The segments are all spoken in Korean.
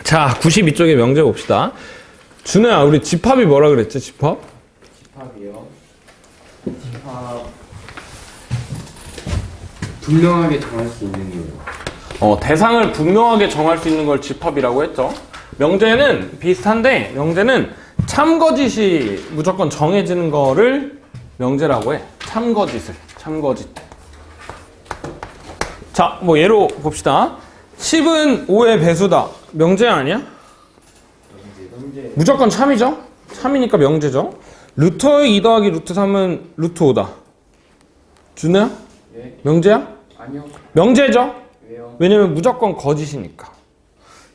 자, 92쪽에 명제 봅시다. 준호야, 우리 집합이 뭐라 그랬지, 집합? 집합이요. 집합 분명하게 정할 수 있는 거예요. 대상을 분명하게 정할 수 있는 걸 집합이라고 했죠. 명제는 비슷한데, 명제는 참거짓이 무조건 정해지는 거를 명제라고 해. 참거짓을. 참거짓. 자, 뭐 예로 봅시다. 10은 5의 배수다. 명제 아니야? 문제. 무조건 참이죠? 참이니까 명제죠. 루트의 2 더하기 루트 3은 루트 5다. 준호야? 예? 명제야? 아니요. 명제죠? 왜요? 왜냐면 무조건 거짓이니까.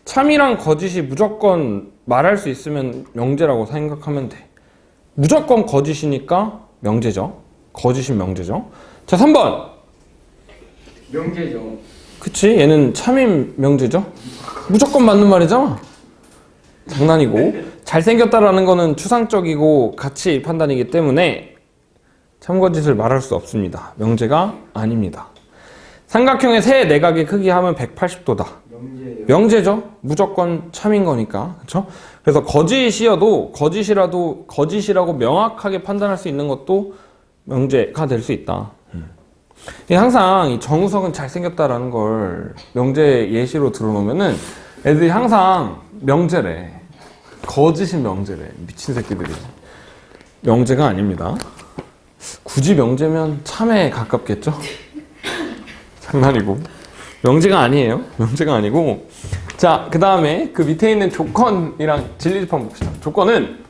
참이랑 거짓이 무조건 말할 수 있으면 명제라고 생각하면 돼. 무조건 거짓이니까 명제죠. 거짓인 명제죠. 자, 3번. 명제죠. 그치? 얘는 참인 명제죠? 무조건 맞는 말이잖아. 장난이고. 잘생겼다라는 거는 추상적이고 가치 판단이기 때문에 참거짓을 말할 수 없습니다. 명제가 아닙니다. 삼각형의 세 내각의 크기 하면 180도다. 명제예요. 명제죠. 무조건 참인 거니까. 그렇죠? 그래서 거짓이어도 거짓이라고 명확하게 판단할 수 있는 것도 명제가 될 수 있다. 항상 이 정우석은 잘생겼다라는 걸 명제 예시로 들어놓으면은 애들이 항상 명제래. 거짓인 명제래. 미친 새끼들이. 명제가 아닙니다. 굳이 명제면 참에 가깝겠죠? 장난이고. 명제가 아니에요. 명제가 아니고. 자, 그 다음에 그 밑에 있는 조건이랑 진리집합 봅시다. 조건은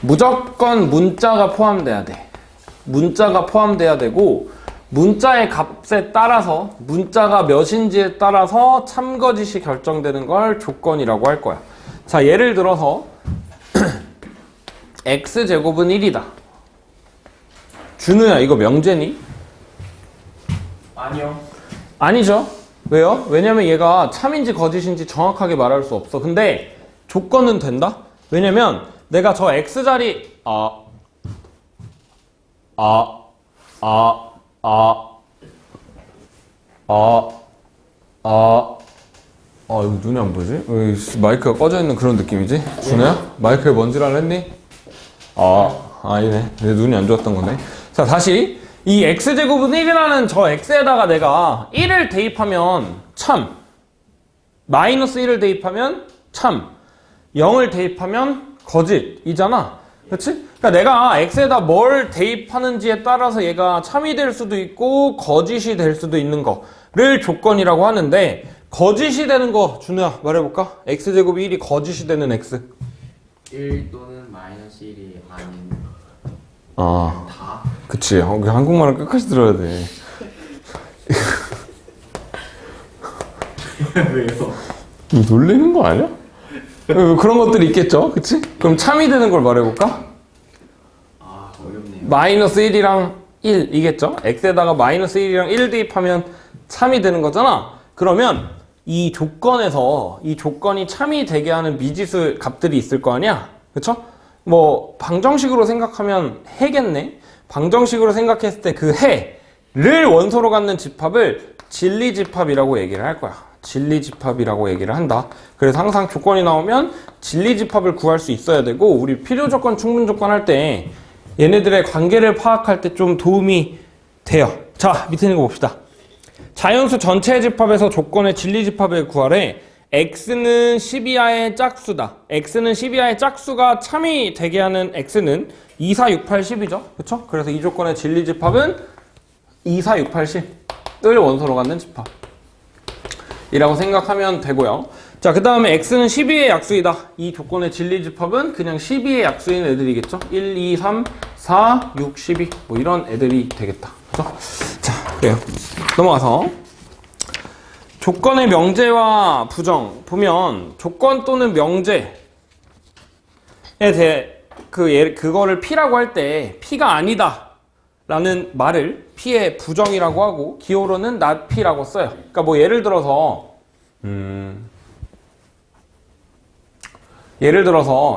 무조건 문자가 포함돼야 돼. 문자가 포함돼야 되고, 문자의 값에 따라서, 문자가 몇인지에 따라서 참거짓이 결정되는 걸 조건이라고 할 거야. 자, 예를 들어서 x제곱은 1이다. 준우야, 이거 명제니? 아니요. 아니죠. 왜요? 왜냐면 얘가 참인지 거짓인지 정확하게 말할 수 없어. 근데 조건은 된다? 왜냐면 내가 저 x자리 이거 눈이 안 보이지? 왜 마이크가 꺼져 있는 그런 느낌이지? 준호야? 마이크에 먼지랄 했니? 아니네. 내 눈이 안 좋았던 거네. 자, 다시. 이 x제곱은 1이라는 저 x에다가 내가 1을 대입하면 참, 마이너스 1을 대입하면 참, 0을 대입하면 거짓이잖아. 그렇지? 그러니까 내가 x에다 뭘 대입하는지에 따라서 얘가 참이 될 수도 있고 거짓이 될 수도 있는 거를 조건이라고 하는데, 거짓이 되는 거 준우야 말해볼까? x제곱이 1이 거짓이 되는 x. 1 또는 마이너스 1이 아닌 다? 그치. 한국말을 끝까지 들어야 돼. 왜요? 놀리는 거 아니야? 그런 것들이 있겠죠? 그치? 그럼 참이 되는 걸 말해볼까? 어렵네요. 마이너스 1이랑 1이겠죠? x에다가 마이너스 1이랑 1 대입하면 참이 되는 거잖아? 그러면 이 조건에서 이 조건이 참이 되게 하는 미지수 값들이 있을 거 아니야? 그쵸? 뭐 방정식으로 생각하면 해겠네? 방정식으로 생각했을 때 그 해를 원소로 갖는 집합을 진리집합이라고 얘기를 할 거야. 진리집합이라고 얘기를 한다. 그래서 항상 조건이 나오면 진리집합을 구할 수 있어야 되고, 우리 필요조건, 충분조건 할 때 얘네들의 관계를 파악할 때 좀 도움이 돼요. 자, 밑에 있는 거 봅시다. 자연수 전체의 집합에서 조건의 진리집합을 구하래. x는 12하의 짝수다. x는 12하의 짝수가 참이 되게 하는 x는 2, 4, 6, 8, 10이죠. 그쵸? 그래서 이 조건의 진리집합은 2, 4, 6, 8, 10을 원소로 갖는 집합 이라고 생각하면 되고요. 자, 그 다음에 x는 12의 약수이다. 이 조건의 진리집합은 그냥 12의 약수인 애들이겠죠. 1, 2, 3, 4, 6, 12 뭐 이런 애들이 되겠다. 그죠? 자, 그래요. 넘어가서 조건의 명제와 부정 보면, 조건 또는 명제에 대해 그거를 P라고 할 때 P가 아니다 라는 말을 P의 부정이라고 하고, 기호로는 not P라고 써요. 그러니까 뭐 예를 들어서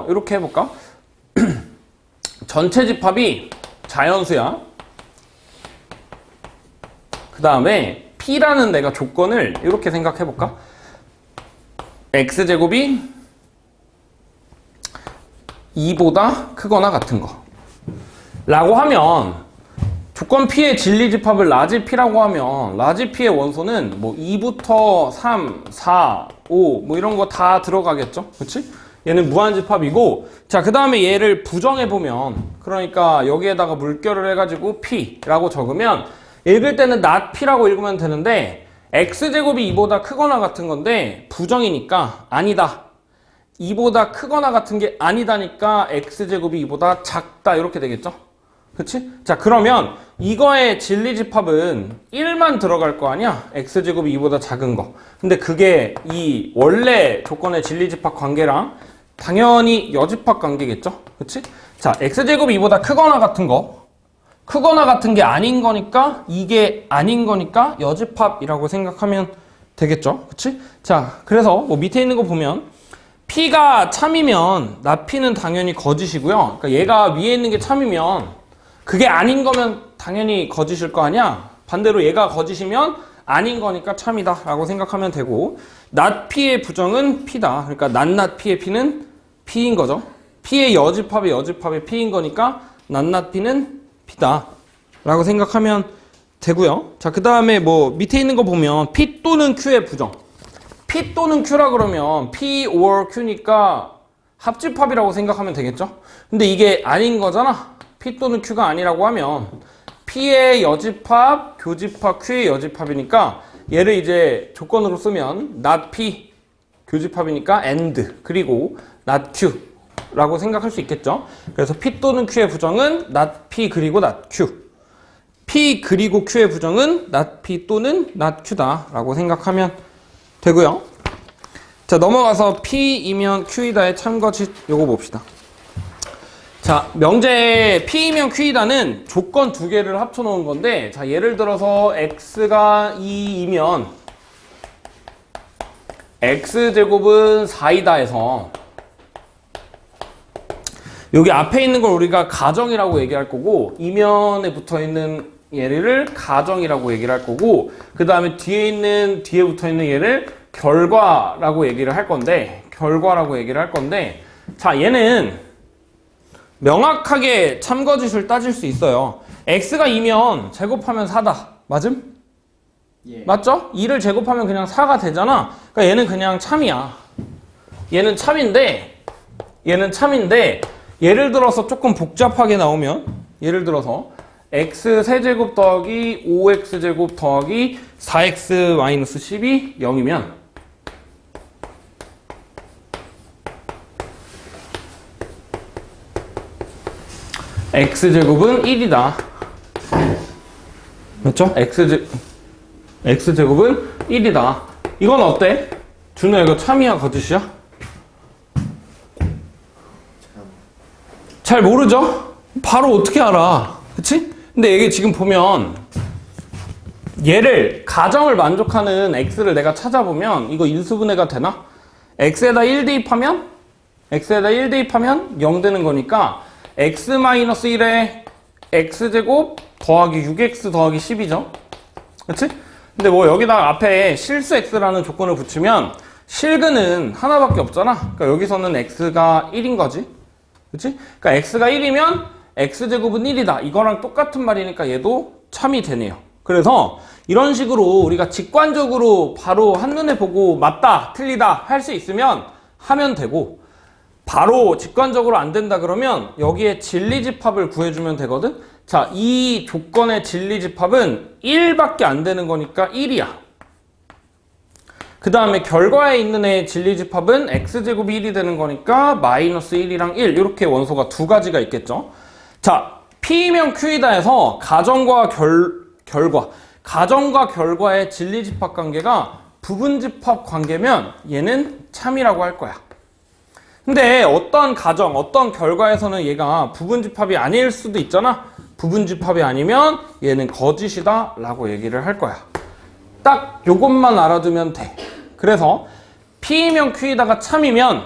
이렇게 해볼까? 전체 집합이 자연수야. 그 다음에 P라는 내가 조건을 이렇게 생각해볼까? x제곱이 2보다 크거나 같은 거 라고 하면 조건 P의 진리집합을 라지 P라고 하면 라지 P의 원소는 뭐 2부터 3, 4, 5 뭐 이런 거 다 들어가겠죠? 그치? 얘는 무한집합이고 자 그 다음에 얘를 부정해보면 그러니까 여기에다가 물결을 해가지고 P라고 적으면 읽을 때는 not P라고 읽으면 되는데 x제곱이 2보다 크거나 같은 건데 부정이니까 아니다 2보다 크거나 같은 게 아니다니까 x제곱이 2보다 작다 이렇게 되겠죠? 그치? 자 그러면 이거의 진리집합은 1만 들어갈 거 아니야? x제곱이 2보다 작은 거 근데 그게 이 원래 조건의 진리집합 관계랑 당연히 여집합 관계겠죠? 그치? 자 x제곱이 2보다 크거나 같은 거 크거나 같은 게 아닌 거니까 이게 아닌 거니까 여집합이라고 생각하면 되겠죠? 그치? 자 그래서 뭐 밑에 있는 거 보면 P가 참이면 나 P는 당연히 거짓이고요 그러니까 얘가 위에 있는 게 참이면 그게 아닌 거면 당연히 거짓일 거 아니야? 반대로 얘가 거짓이면 아닌 거니까 참이다 라고 생각하면 되고 not P의 부정은 P다. 그러니까 not P의 P는 P인 거죠. P의 여집합의 P인 거니까 not P는 P다 라고 생각하면 되고요. 자, 그 다음에 뭐 밑에 있는 거 보면 P 또는 Q의 부정 P 또는 Q라 그러면 P or Q니까 합집합이라고 생각하면 되겠죠? 근데 이게 아닌 거잖아. P 또는 Q가 아니라고 하면 P의 여집합, 교집합, Q의 여집합이니까 얘를 이제 조건으로 쓰면 not P 교집합이니까 and 그리고 not Q 라고 생각할 수 있겠죠. 그래서 P 또는 Q의 부정은 not P 그리고 not Q P 그리고 Q의 부정은 not P 또는 not Q다 라고 생각하면 되고요. 자 넘어가서 P이면 Q이다의 참거짓 요거 봅시다. 자, 명제에 P이면 Q이다는 조건 두 개를 합쳐 놓은 건데 자, 예를 들어서 x가 2이면 x제곱은 4이다 해서 여기 앞에 있는 걸 우리가 가정이라고 얘기할 거고 이면에 붙어 있는 얘를 가정이라고 얘기를 할 거고 그 다음에 뒤에 붙어 있는 얘를 결과라고 얘기를 할 건데 자, 얘는 명확하게 참거짓을 따질 수 있어요. x가 2면 제곱하면 4다. 맞음? 예. 맞죠? 2를 제곱하면 그냥 4가 되잖아. 그러니까 얘는 그냥 참이야. 얘는 참인데 예를 들어서 조금 복잡하게 나오면 예를 들어서 x 세제곱 더하기 5x제곱 더하기 4x 마이너스 10이 0이면 x제곱은 1이다. 맞죠? x제곱은 1이다. 이건 어때? 준호야 이거 참이야 거짓이야? 잘 모르죠? 바로 어떻게 알아? 그치? 근데 이게 지금 보면 얘를 가정을 만족하는 x를 내가 찾아보면 이거 인수분해가 되나? x에다 1 대입하면 0 되는 거니까 x-1에 x제곱 더하기 6x 더하기 10이죠. 그치? 근데 뭐 여기다가 앞에 실수 x라는 조건을 붙이면 실근은 하나밖에 없잖아. 그러니까 여기서는 x가 1인 거지. 그치? 그러니까 x가 1이면 x제곱은 1이다. 이거랑 똑같은 말이니까 얘도 참이 되네요. 그래서 이런 식으로 우리가 직관적으로 바로 한눈에 보고 맞다, 틀리다 할 수 있으면 하면 되고 바로 직관적으로 안 된다 그러면 여기에 진리집합을 구해주면 되거든. 자, 이 조건의 진리집합은 1밖에 안 되는 거니까 1이야. 그 다음에 결과에 있는 애의 진리집합은 x제곱이 1이 되는 거니까 마이너스 1이랑 1 이렇게 원소가 두 가지가 있겠죠. 자, P이면 Q이다 해서 가정과 결과의 진리집합 관계가 부분집합 관계면 얘는 참이라고 할 거야. 근데 어떤 가정, 어떤 결과에서는 얘가 부분집합이 아닐 수도 있잖아. 부분집합이 아니면 얘는 거짓이다 라고 얘기를 할 거야. 딱 요것만 알아두면 돼. 그래서 P이면 Q이다가 참이면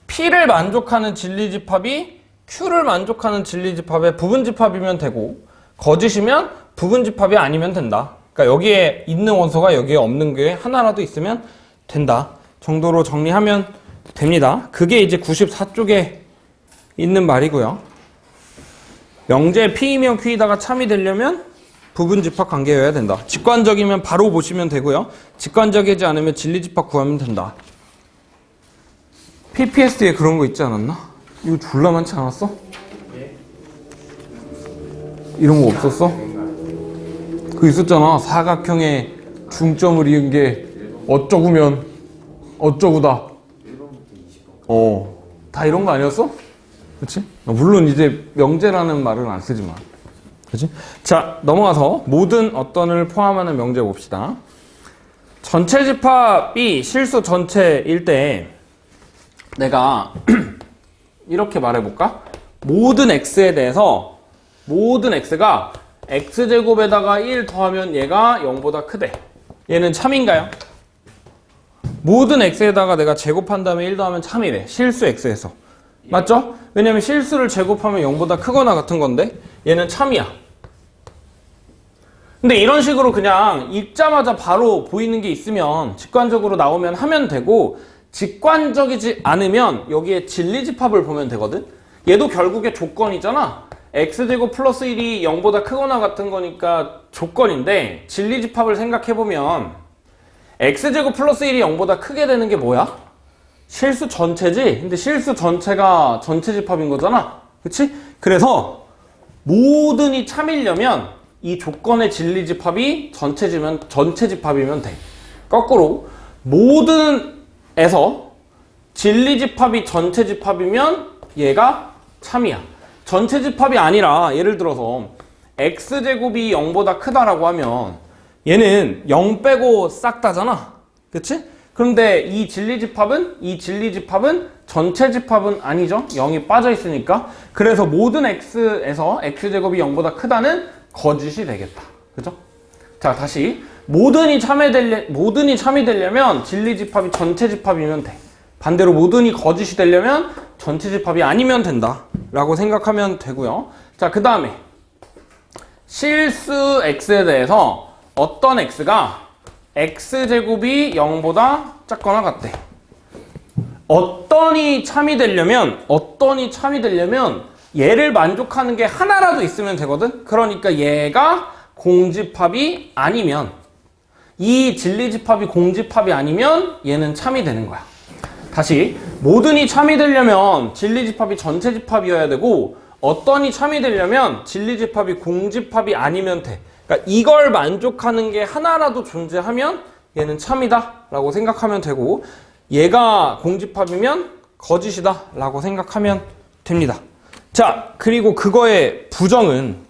P를 만족하는 진리집합이 Q를 만족하는 진리집합의 부분집합이면 되고 거짓이면 부분집합이 아니면 된다. 그러니까 여기에 있는 원소가 여기에 없는 게 하나라도 있으면 된다. 정도로 정리하면 됩니다. 그게 이제 94쪽에 있는 말이고요. 명제 P이면 Q이다가 참이 되려면 부분집합 관계여야 된다. 직관적이면 바로 보시면 되고요. 직관적이지 않으면 진리집합 구하면 된다. PPS에 그런 거 있지 않았나? 이거 졸라 많지 않았어? 이런 거 없었어? 그거 있었잖아. 사각형의 중점을 이은 게 어쩌구면 어쩌구다. 다 이런 거 아니었어? 그치? 물론 이제 명제라는 말은 안 쓰지만. 그치? 자, 넘어가서 모든 어떤을 포함하는 명제 봅시다. 전체 집합이 실수 전체일 때 내가 이렇게 말해볼까? 모든 x에 대해서 모든 x가 x제곱에다가 1 더하면 얘가 0보다 크대. 얘는 참인가요? 모든 x에다가 내가 제곱한 다음에 1 더하면 참이래. 실수 x에서. 맞죠? 왜냐면 실수를 제곱하면 0보다 크거나 같은 건데 얘는 참이야. 근데 이런 식으로 그냥 읽자마자 바로 보이는 게 있으면 직관적으로 나오면 하면 되고, 직관적이지 않으면 여기에 진리집합을 보면 되거든? 얘도 결국에 조건이잖아. x제곱 플러스 1이 0보다 크거나 같은 거니까 조건인데, 진리집합을 생각해보면 x제곱 플러스 1이 0보다 크게 되는 게 뭐야? 실수 전체지? 근데 실수 전체가 전체 집합인 거잖아. 그치? 그래서 모든이 참이려면 이 조건의 진리집합이 전체 집합이면 돼. 거꾸로 모든에서 진리집합이 전체 집합이면 얘가 참이야. 전체 집합이 아니라 예를 들어서 x제곱이 0보다 크다라고 하면 얘는 0 빼고 싹 다잖아. 그치? 그런데 이 진리집합은 전체 집합은 아니죠. 0이 빠져 있으니까. 그래서 모든 x에서 x제곱이 0보다 크다는 거짓이 되겠다. 그죠? 자, 다시 모든이 참이 되려면 진리집합이 전체 집합이면 돼. 반대로 모든이 거짓이 되려면 전체 집합이 아니면 된다 라고 생각하면 되고요. 자, 그 다음에 실수 x에 대해서 어떤 x가 x제곱이 0보다 작거나 같대. 어떤이 참이 되려면 얘를 만족하는 게 하나라도 있으면 되거든. 그러니까 얘가 공집합이 아니면, 이 진리집합이 공집합이 아니면 얘는 참이 되는 거야. 다시, 모든이 참이 되려면 진리집합이 전체 집합이어야 되고, 어떤이 참이 되려면 진리집합이 공집합이 아니면 돼. 그러니까 이걸 만족하는 게 하나라도 존재하면 얘는 참이다 라고 생각하면 되고, 얘가 공집합이면 거짓이다 라고 생각하면 됩니다. 자, 그리고 그거의 부정은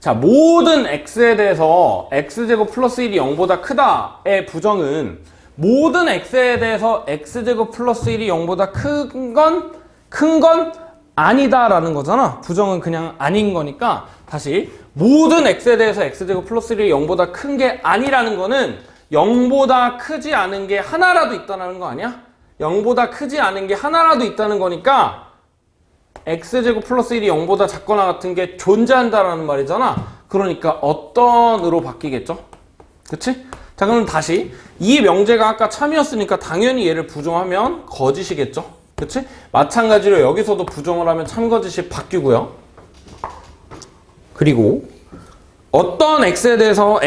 자, 모든 x에 대해서 x제곱 플러스 1이 0보다 크다의 부정은 모든 x에 대해서 x제곱 플러스 1이 0보다 큰 건 아니다라는 거잖아. 부정은 그냥 아닌 거니까, 다시 모든 x에 대해서 x제곱 플러스 1이 0보다 큰 게 아니라는 거는 0보다 크지 않은 게 하나라도 있다는 거 아니야? 0보다 크지 않은 게 하나라도 있다는 거니까 x제곱 플러스 1이 0보다 작거나 같은 게 존재한다라는 말이잖아. 그러니까 어떤으로 바뀌겠죠? 그치? 자, 그럼 다시 이 명제가 아까 참이었으니까 당연히 얘를 부정하면 거짓이겠죠? 그치? 마찬가지로 여기서도 부정을 하면 참거짓이 바뀌고요. 그리고 어떤 x에 대해서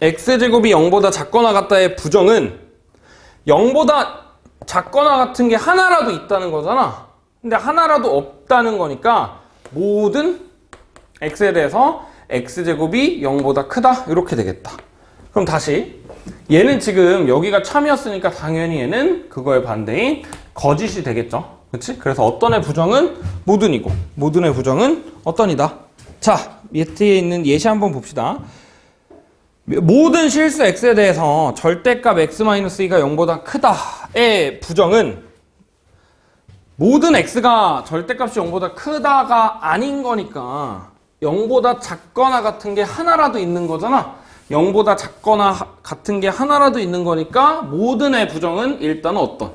x제곱이 0보다 작거나 같다의 부정은 0보다 작거나 같은 게 하나라도 있다는 거잖아. 근데 하나라도 없다는 거니까 모든 x에 대해서 x제곱이 0보다 크다 이렇게 되겠다. 그럼 다시 얘는 지금 여기가 참이었으니까 당연히 얘는 그거의 반대인 거짓이 되겠죠. 그치? 그래서 어떤의 부정은 모든이고 모든의 부정은 어떤이다. 자, 밑에 있는 예시 한번 봅시다. 모든 실수 x에 대해서 절대값 x-2가 0보다 크다의 부정은 모든 x가 절대값이 0보다 크다가 아닌 거니까 0보다 작거나 같은 게 하나라도 있는 거잖아. 0보다 작거나 같은 게 하나라도 있는 거니까 모든의 부정은 일단 어떤.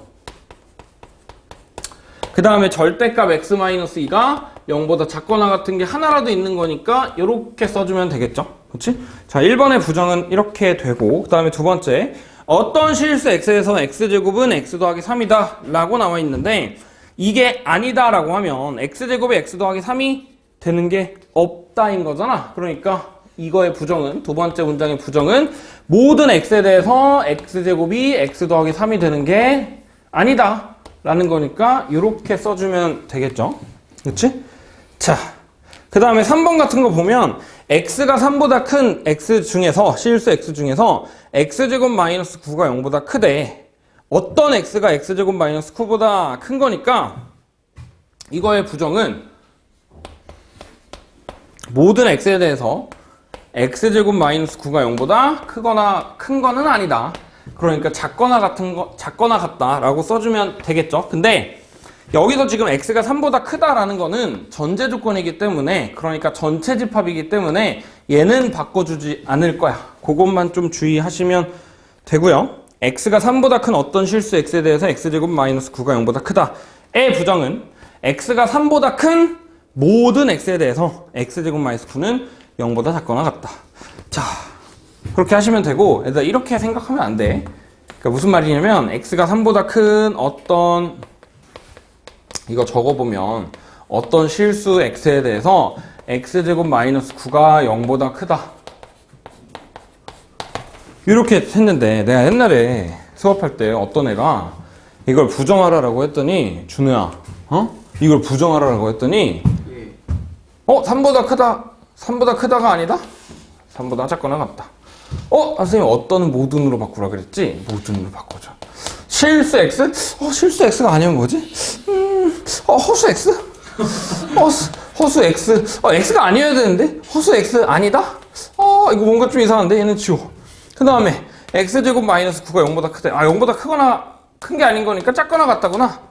그 다음에 절대값 x-2가 0보다 작거나 같은 게 하나라도 있는 거니까 이렇게 써주면 되겠죠. 그렇지? 자, 1번의 부정은 이렇게 되고, 그 다음에 두 번째, 어떤 실수 x에서 x제곱은 x 더하기 3이다 라고 나와 있는데, 이게 아니다 라고 하면 x제곱이 x 더하기 3이 되는 게 없다인 거잖아. 그러니까 이거의 부정은, 두 번째 문장의 부정은 모든 x에 대해서 x제곱이 x 더하기 3이 되는 게 아니다 라는 거니까 이렇게 써주면 되겠죠. 그렇지? 자, 그 다음에 3번 같은 거 보면 x가 3보다 큰 x 중에서, 실수 x 중에서 x제곱 마이너스 9가 0보다 크대. 어떤 x가 x제곱 마이너스 9보다 큰 거니까 이거의 부정은 모든 x에 대해서 x제곱 마이너스 9가 0보다 크거나 큰 거는 아니다. 그러니까 작거나 같다 라고 써주면 되겠죠. 근데 여기서 지금 x가 3보다 크다라는 거는 전제 조건이기 때문에, 그러니까 전체 집합이기 때문에 얘는 바꿔주지 않을 거야. 그것만 좀 주의하시면 되고요. x가 3보다 큰 어떤 실수 x에 대해서 x제곱 마이너스 9가 0보다 크다의 부정은 x가 3보다 큰 모든 x에 대해서 x제곱 마이너스 9는 0보다 작거나 같다. 자, 그렇게 하시면 되고, 얘들아 이렇게 생각하면 안 돼. 그러니까 무슨 말이냐면 x가 3보다 큰 어떤, 이거 적어보면 어떤 실수 x에 대해서 x제곱 마이너스 9가 0보다 크다. 이렇게 했는데 내가 옛날에 수업할 때 어떤 애가 이걸 부정하라라고 했더니, 준우야, 이걸 부정하라라고 했더니, 3보다 크다가 아니다? 3보다 작거나 같다. 선생님 어떤 모든으로 바꾸라 그랬지? 모든으로 바꿔줘. 실수 x? 실수 x가 아니면 뭐지? 허수 x? 허수 x. x가 아니어야 되는데? 허수 x 아니다? 이거 뭔가 좀 이상한데? 얘는 지워. 그 다음에 x제곱 마이너스 9가 0보다 크대. 0보다 크거나 큰 게 아닌 거니까 작거나 같다구나.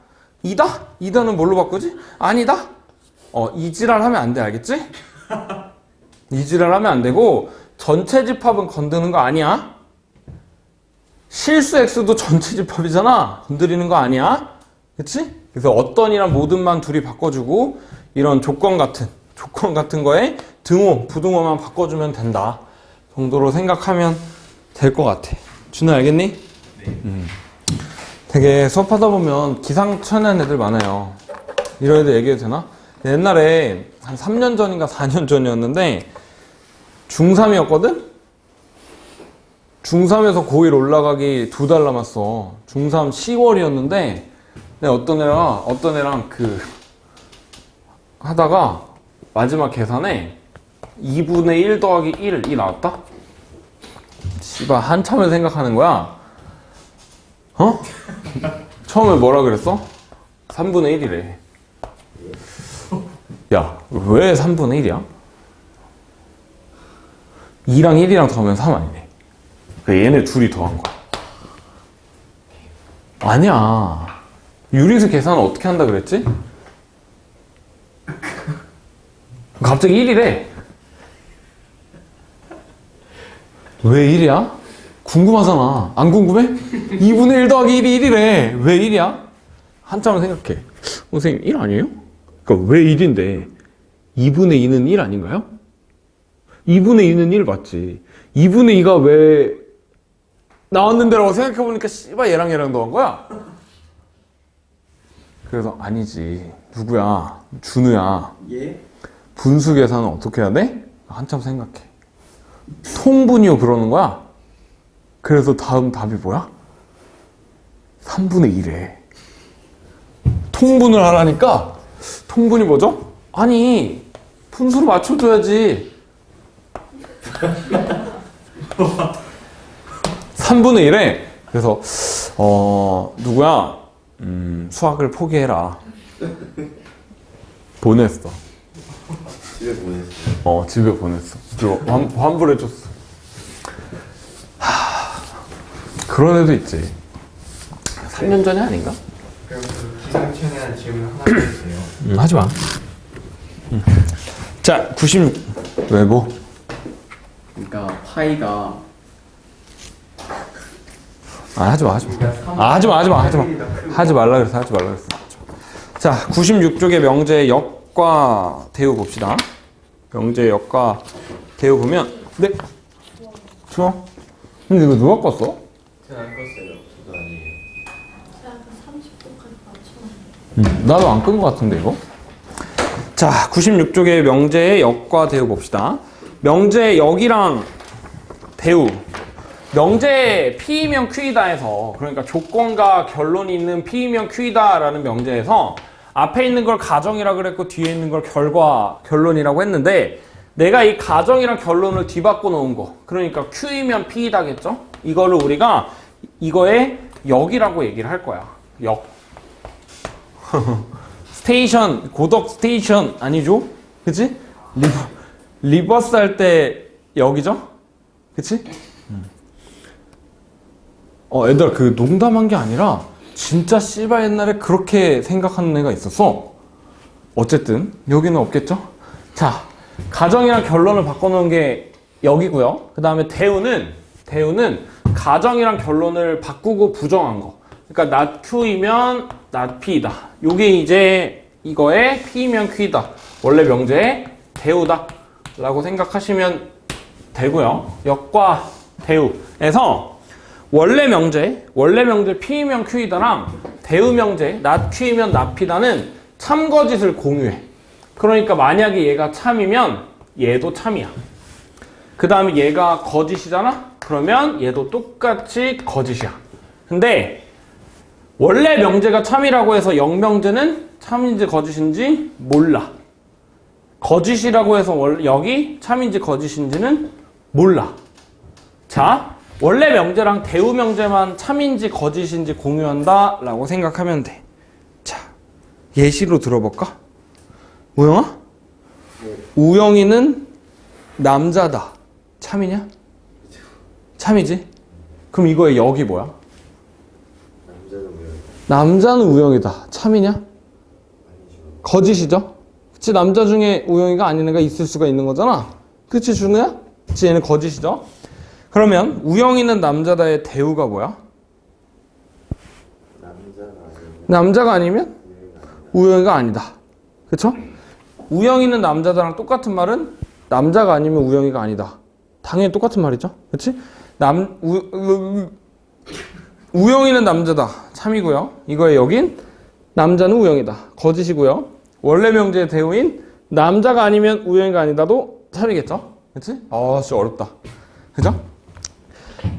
2다? 2다는 뭘로 바꾸지? 아니다? 이지랄 하면 안 돼. 알겠지? 이지랄 하면 안 되고, 전체 집합은 건드는 거 아니야. 실수 x도 전체 집합이잖아. 건드리는 거 아니야. 그치? 그래서 어떤이랑 모든만 둘이 바꿔주고, 이런 조건 같은 거에 등호, 부등호만 바꿔주면 된다 정도로 생각하면 될 것 같아. 준우 알겠니? 네. 되게 수업하다 보면 기상천외한 애들 많아요. 이런 애들 얘기해도 되나? 옛날에 한 3년 전인가 4년 전이었는데 중3이었거든? 중3에서 고1 올라가기 2달 남았어. 중3 10월이었는데 어떤 애랑 하다가 마지막 계산에 2분의 1 더하기 1이 나왔다? 씨발 한참을 생각하는 거야. 처음에 뭐라 그랬어? 3분의 1이래. 야, 왜 3분의 1이야? 2랑 1이랑 더하면 3 아니네. 그러니까 얘네 둘이 더한 거야. 아니야. 유리수 계산은 어떻게 한다 그랬지? 갑자기 1이래. 왜 1이야? 궁금하잖아. 안 궁금해? 2분의 1 더하기 1이 1이래. 왜 1이야? 한참을 생각해. 선생님 1 아니에요? 그러니까 왜 1인데 2분의 2는 1 아닌가요? 2분의 2는 1 맞지. 2분의 2가 왜 나왔는데라고 생각해보니까 씨발 얘랑 더한 거야. 그래서 아니지. 누구야? 준우야. 예? 분수 계산은 어떻게 해야 돼? 한참 생각해. 통분이요 그러는 거야. 그래서 다음 답이 뭐야? 3분의 1에 통분을 하라니까. 통분이 뭐죠? 아니 분수로 맞춰줘야지. 3분의 1에 그래서 누구야? 수학을 포기해라. 보냈어. 집에 보냈어요. 집에 보냈어. 그리고 환불해줬어. 그런 애도 있지. 3년 전이 아닌가? 그럼 그 기상천외한 질문 하나 더 주세요. 하지 마. 자, 96. 왜 뭐? 그러니까 파이가 하지 마. 하지 말라 그랬어. 자, 96쪽의 명제 역과 대우 봅시다. 명제 역과 대우 보면 네. 좋아. 근데 이거 누가 껐어? 제가 안 껐어요. 저도 아니에요. 제가 30분까지 맞춰놨는데. 나도 안 끈 것 같은데 이거. 자, 96쪽의 명제의 역과 대우 봅시다. 명제의 역이랑 대우. 명제의 P이면 Q이다에서, 그러니까 조건과 결론이 있는 P이면 Q이다라는 명제에서 앞에 있는 걸 가정이라 그랬고 뒤에 있는 걸 결과, 결론이라고 했는데, 내가 이 가정이랑 결론을 뒤바꿔 놓은 거, 그러니까 Q이면 P이다겠죠? 이거를 우리가 이거의 역이라고 얘기를 할 거야. 역. 스테이션, 고덕 스테이션 아니죠? 그치? 리버스 할 때 역이죠? 그치? 얘들아, 그 농담한 게 아니라 진짜 씨발 옛날에 그렇게 생각하는 애가 있었어. 어쨌든 여기는 없겠죠? 자, 가정이랑 결론을 바꿔놓은 게 역이고요. 그 다음에 대우는 가정이랑 결론을 바꾸고 부정한 거. 그러니까 not Q이면 not P이다. 요게 이제 이거의 P이면 Q이다. 원래 명제의 대우다 라고 생각하시면 되고요. 역과 대우에서 원래 명제 P이면 Q이다랑 대우 명제 not Q이면 not P다는 참거짓을 공유해. 그러니까 만약에 얘가 참이면 얘도 참이야. 그 다음에 얘가 거짓이잖아? 그러면 얘도 똑같이 거짓이야. 근데 원래 명제가 참이라고 해서 역명제는 참인지 거짓인지 몰라. 거짓이라고 해서 역이 참인지 거짓인지는 몰라. 자, 원래 명제랑 대우 명제만 참인지 거짓인지 공유한다 라고 생각하면 돼. 자, 예시로 들어볼까? 우영아? 우영이는 남자다. 참이냐? 참이지? 그럼 이거의 역이 뭐야? 남자는 우영이다. 참이냐? 거짓이죠? 그치? 남자 중에 우영이가 아닌 애가 있을 수가 있는 거잖아. 그치, 준우야? 그치, 얘는 거짓이죠? 그러면 우영이는 남자다의 대우가 뭐야? 남자가 아니면 우영이가 아니다. 그쵸? 우영이는 남자다랑 똑같은 말은 남자가 아니면 우영이가 아니다. 당연히 똑같은 말이죠. 그치? 우영이는 남자다. 참이고요. 이거의 여긴 남자는 우영이다. 거짓이고요. 원래 명제의 대우인 남자가 아니면 우영이가 아니다도 참이겠죠? 그치? 진짜 어렵다. 그죠?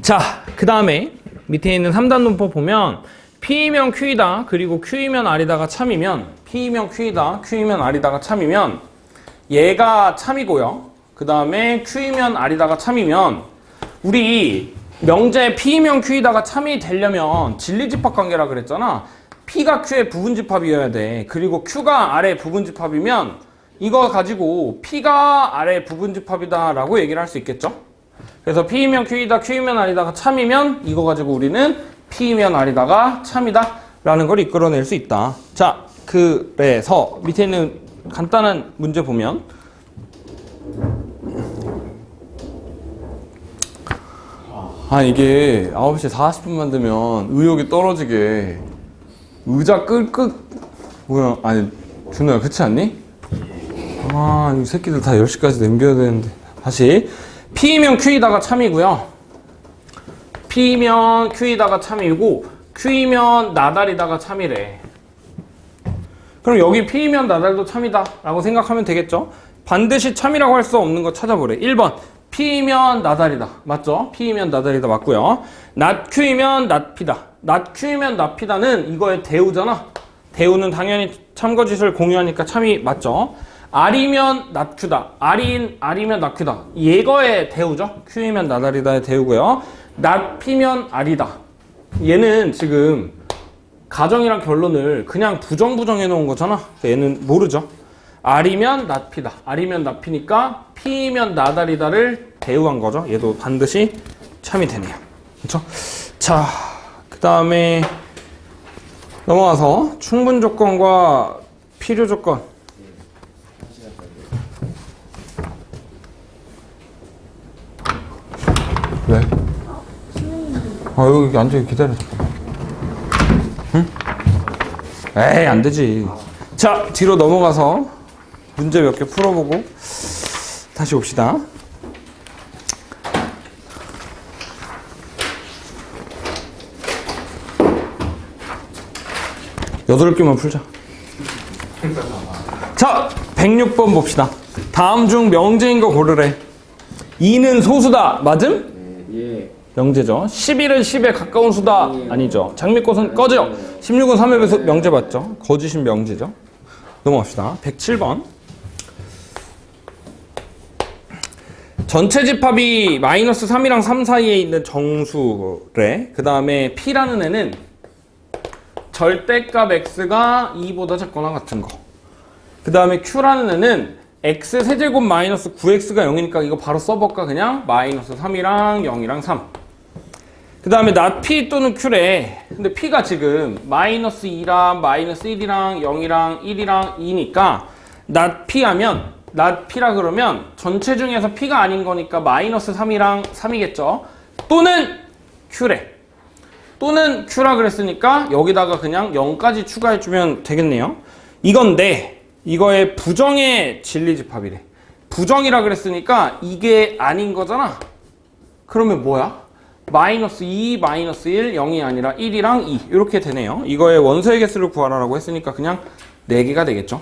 자, 그 다음에 밑에 있는 3단 논법 보면 P이면 Q이다, 그리고 Q이면 R이다가 참이면, P이면 Q이다, Q이면 R이다가 참이면 얘가 참이고요. 그 다음에 Q이면 R이다가 참이면 우리 명제 P이면 Q이다가 참이 되려면 진리집합관계라 그랬잖아. P가 Q의 부분집합이어야 돼. 그리고 Q가 R의 부분집합이면 이거 가지고 P가 R의 부분집합이다 라고 얘기를 할 수 있겠죠? 그래서 P이면 Q이다, Q이면 R이다가 참이면 이거 가지고 우리는 P이면 R이다가 참이다 라는 걸 이끌어낼 수 있다. 자, 그래서 밑에 있는 간단한 문제 보면 이게 9시 40분만 되면 의욕이 떨어지게 의자 뭐야, 준호야, 그렇지 않니? 이 새끼들 다 10시까지 남겨야 되는데. 다시. P이면 Q이다가 참이고요. P이면 Q이다가 참이고 Q이면 나달이다가 참이래. 그럼 여기 P이면 나달도 참이다 라고 생각하면 되겠죠? 반드시 참이라고 할 수 없는 거 찾아보래. 1번 P이면 나달이다. 맞죠? P이면 나달이다 맞고요. not Q이면 not P다. not Q이면 not P다는 이거의 대우잖아. 대우는 당연히 참거짓을 공유하니까 참이 맞죠? R이면 not Q다. R이면 not Q다. 얘거의 대우죠. Q이면 나달이다의 대우고요. not P면 R이다. 얘는 지금 가정이랑 결론을 그냥 부정해 놓은 거잖아. 얘는 모르죠. R이면 not P다. R이면 not P니까 P이면 나달이다를 대우한 거죠. 얘도 반드시 참이 되네요. 그렇죠? 자, 그 다음에 넘어가서 충분 조건과 필요 조건. 왜? 여기 앉아 기다려. 응? 에이, 안 되지. 자, 뒤로 넘어가서 문제 몇 개 풀어보고 다시 옵시다. 8개만 풀자. 자, 106번 봅시다. 다음 중 명제인 거 고르래. 2는 소수다. 맞음? 예. 명제죠. 11은 10에 가까운 수다. 아니죠. 장미꽃은 꺼져. 16은 3의 배수. 명제 맞죠? 거짓인 명제죠. 넘어갑시다. 107번. 전체 집합이 마이너스 3이랑 3 사이에 있는 정수래. 그 다음에 P라는 애는 절대값 X가 2보다 작거나 같은 거. 그 다음에 Q라는 애는 X 세제곱 마이너스 9X가 0이니까 이거 바로 써볼까? 그냥 마이너스 3이랑 0이랑 3. 그 다음에 not P 또는 Q래. 근데 P가 지금 마이너스 2랑 마이너스 1이랑 0이랑 1이랑 2니까 not P 하면 not P라 그러면 전체 중에서 P가 아닌 거니까 마이너스 3이랑 3이겠죠. 또는 Q래. 또는 Q라 그랬으니까 여기다가 그냥 0까지 추가해주면 되겠네요. 이건데 이거의 부정의 진리집합이래. 부정이라 그랬으니까 이게 아닌 거잖아. 그러면 뭐야? 마이너스 2, 마이너스 1, 0이 아니라 1이랑 2 이렇게 되네요. 이거의 원소의 개수를 구하라고 했으니까 그냥 4개가 되겠죠.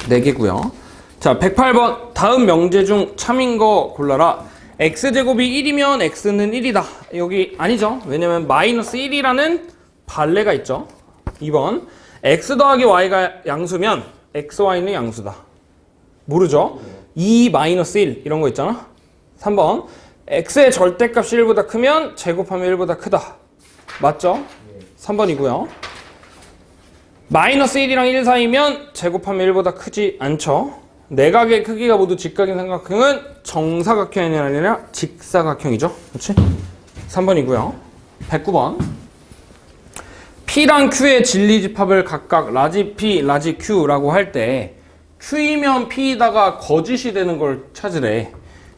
4개고요. 자, 108번. 다음 명제 중 참인 거 골라라. x제곱이 1이면 x는 1이다. 여기 아니죠. 왜냐면 마이너스 1이라는 발레가 있죠. 2번. x 더하기 y가 양수면 xy는 양수다. 모르죠? 2 마이너스 1 이런 거 있잖아. 3번. x의 절대값이 1보다 크면 제곱하면 1보다 크다. 맞죠? 3번이고요. 마이너스 1이랑 1 사이면 제곱하면 1보다 크지 않죠. 내각의 크기가 모두 직각인 삼각형은 정사각형이 아니라 직사각형이죠. 그렇지? 3번이고요. 109번. P랑 Q의 진리집합을 각각 라지 P, 라지 Q라고 할 때 Q이면 P이다가 거짓이 되는 걸 찾으래.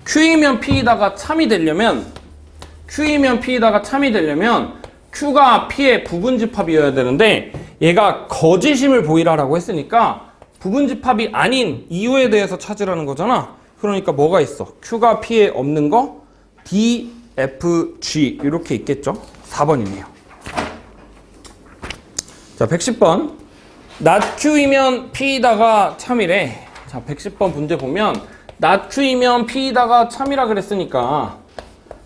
Q이면 P이다가 참이 되려면 Q가 P의 부분집합이어야 되는데 얘가 거짓임을 보이라고 했으니까 부분집합이 아닌 이유에 대해서 찾으라는 거잖아. 그러니까 뭐가 있어? Q가 P에 없는 거 D, F, G 이렇게 있겠죠. 4번이네요. 자, 110번. not Q이면 P이다가 참이래. 자, 110번 문제 보면 not Q이면 P이다가 참이라 그랬으니까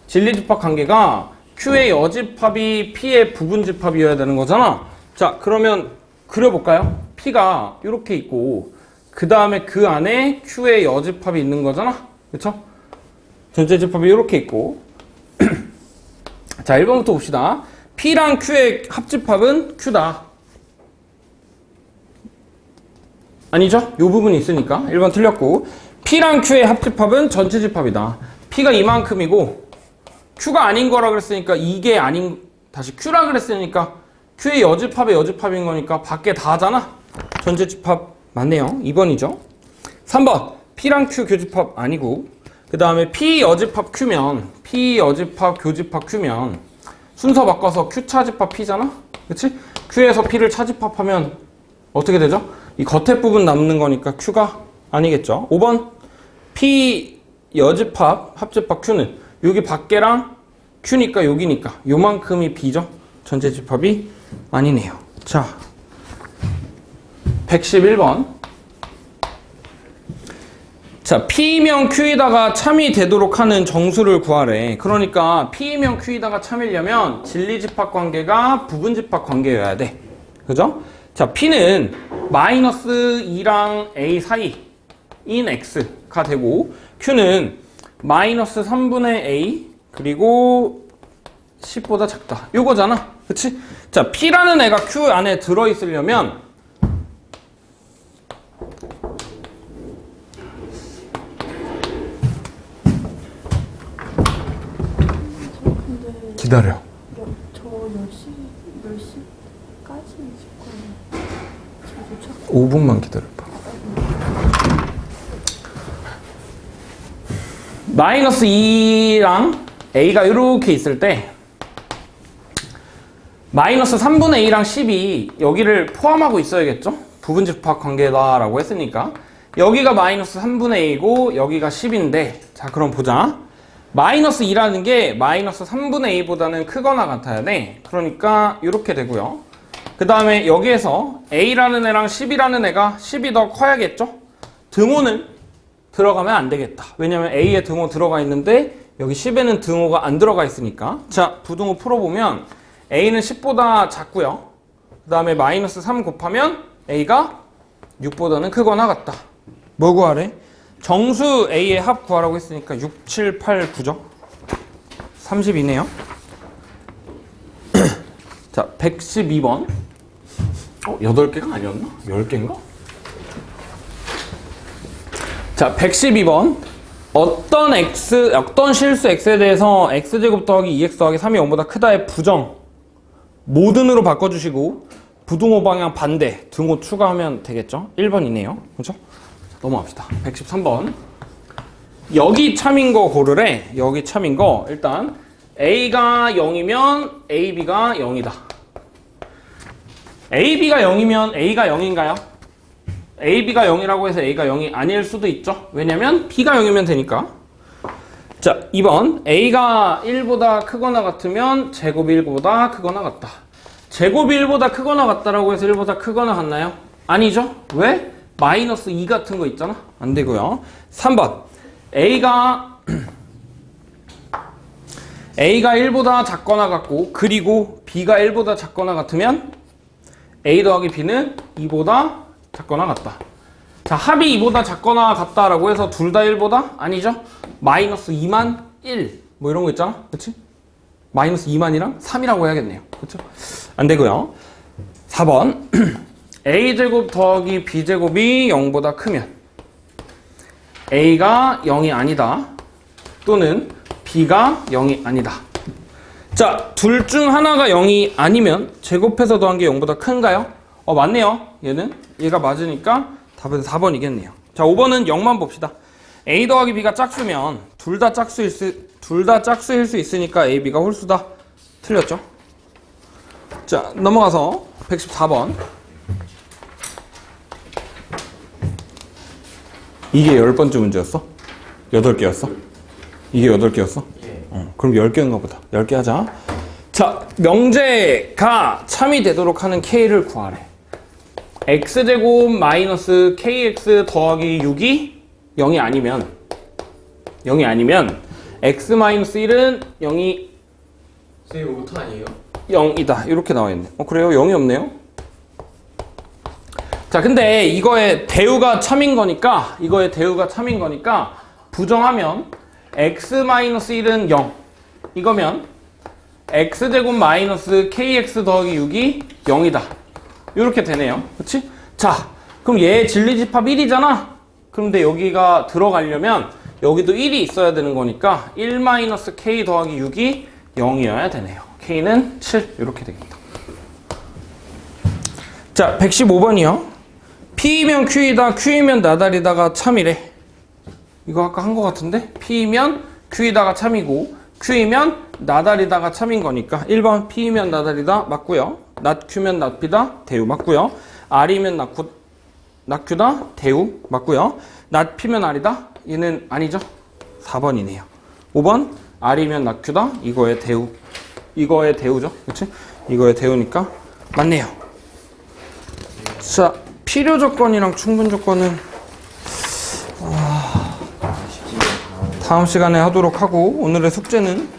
진리집합 관계가 Q의 여집합이 P의 부분집합이어야 되는 거잖아. 자, 그러면 그려볼까요? P가 이렇게 있고 그 다음에 그 안에 Q의 여집합이 있는 거잖아. 그쵸? 전체 집합이 이렇게 있고 자, 1번부터 봅시다. P랑 Q의 합집합은 Q다. 아니죠? 이 부분이 있으니까 1번 틀렸고 P랑 Q의 합집합은 전체 집합이다. P가 이만큼이고 Q가 아닌 거라 그랬으니까 이게 아닌 다시 Q라 그랬으니까 Q의 여집합의 여집합인 거니까 밖에 다 하잖아. 전체 집합 맞네요. 2번이죠. 3번 P랑 Q 교집합 아니고 그 다음에 P 여집합 Q면 P 여집합 교집합 Q면 순서 바꿔서 Q 차집합 P잖아. 그치? Q에서 P를 차집합하면 어떻게 되죠? 이 겉에 부분 남는 거니까 Q가 아니겠죠. 5번 P 여집합 합집합 Q는 여기 밖에랑 Q니까 여기니까 요만큼이 B죠. 전체 집합이 아니네요. 자, 111번. 자, P이면 Q이다가 참이 되도록 하는 정수를 구하래. 그러니까 P이면 Q이다가 참이려면 진리집합 관계가 부분집합 관계여야 돼. 그죠? 자, P는 마이너스 2랑 A 사이인 X가 되고 Q는 마이너스 3분의 A 그리고 10보다 작다. 요거잖아. 그치? 자, P라는 애가 Q 안에 들어있으려면 기다려. 저 몇 시까지 있을 거예요? 5분만 기다려봐. 마이너스 2랑 A가 이렇게 있을 때 마이너스 3분의 A랑 10이 여기를 포함하고 있어야겠죠? 부분집합 관계다라고 했으니까 여기가 마이너스 3분의 A고 여기가 10인데 자, 그럼 보자. 마이너스 2라는 게 마이너스 3분의 A보다는 크거나 같아야 돼. 그러니까 이렇게 되고요. 그 다음에 여기에서 A라는 애랑 10이라는 애가 10이 더 커야겠죠? 등호는 들어가면 안 되겠다. 왜냐면 A에 등호 들어가 있는데 여기 10에는 등호가 안 들어가 있으니까. 자, 부등호 풀어보면 A는 10보다 작고요. 그 다음에 마이너스 3 곱하면 A가 6보다는 크거나 같다. 뭐 구하래? 정수 A의 합 구하라고 했으니까 6, 7, 8, 9죠. 30이네요. 자, 112번. 8개가 아니었나? 10개인가? 자, 112번. 어떤 실수 x에 대해서 x제곱 더하기 2x 더하기 3이 0보다 크다의 부정 모든으로 바꿔주시고 부등호 방향 반대 등호 추가하면 되겠죠? 1번이네요. 그렇죠? 넘어갑시다. 113번. 여기 참인 거 고르래. 여기 참인 거 일단 a가 0이면 ab가 0이다. ab가 0이면 a가 0인가요? ab가 0이라고 해서 a가 0이 아닐 수도 있죠. 왜냐면 b가 0이면 되니까. 자, 2번. a가 1보다 크거나 같으면 제곱이 1보다 크거나 같다. 제곱이 1보다 크거나 같다라고 해서 1보다 크거나 같나요? 아니죠. 왜? 마이너스 2 같은 거 있잖아. 안 되고요. 3번. a가 1보다 작거나 같고 그리고 b가 1보다 작거나 같으면 a 더하기 b는 2보다 작거나 같다. 자, 합이 2보다 작거나 같다라고 해서 둘 다 1보다? 아니죠. 마이너스 2만 1 뭐 이런 거 있잖아. 그치? 마이너스 2만이랑 3이라고 해야겠네요. 그쵸? 안 되고요. 4번. a제곱 더하기 b제곱이 0보다 크면 a가 0이 아니다. 또는 b가 0이 아니다. 자, 둘 중 하나가 0이 아니면 제곱해서 더한 게 0보다 큰가요? 맞네요. 얘가 맞으니까 답은 4번이겠네요. 자, 5번은 0만 봅시다. a 더하기 b가 짝수면 둘 다 짝수일 수 있으니까 a, b가 홀수다. 틀렸죠? 자, 넘어가서 114번. 이게 10번째 문제였어? 8개였어? 이게 8개였어? 그럼 10개인가 보다. 10개 하자. 자, 명제가 참이 되도록 하는 k를 구하래. x제곱 마이너스 kx 더하기 6이 0이 아니면 x 마이너스 1은 0이 선생님 5타 아니에요? 0이다. 이렇게 나와있네. 그래요? 0이 없네요. 자, 근데 이거의 대우가 참인 거니까 부정하면 x-1은 0 이거면 x제곱 마이너스 kx 더하기 6이 0이다. 이렇게 되네요. 그치? 자, 그럼 얘 진리집합 1이잖아? 그런데 여기가 들어가려면 여기도 1이 있어야 되는 거니까 1-k 더하기 6이 0이어야 되네요. k는 7 이렇게 되겠다. 자, 115번이요. P이면 Q이다, Q이면 나달이다가 참이래. 이거 아까 한 거 같은데? P이면 Q이다가 참이고 Q이면 나달이다가 참인 거니까 1번 P이면 나달이다 맞고요. 낫 Q면 낫비다 대우 맞고요. R이면 낫Q다 대우 맞고요. 낫 P면 R이다 얘는 아니죠. 4번이네요. 5번 R이면 낫Q다 이거의 대우죠. 그치? 이거의 대우니까 맞네요. 자, 필요 조건이랑 충분 조건은 다음 시간에 하도록 하고 오늘의 숙제는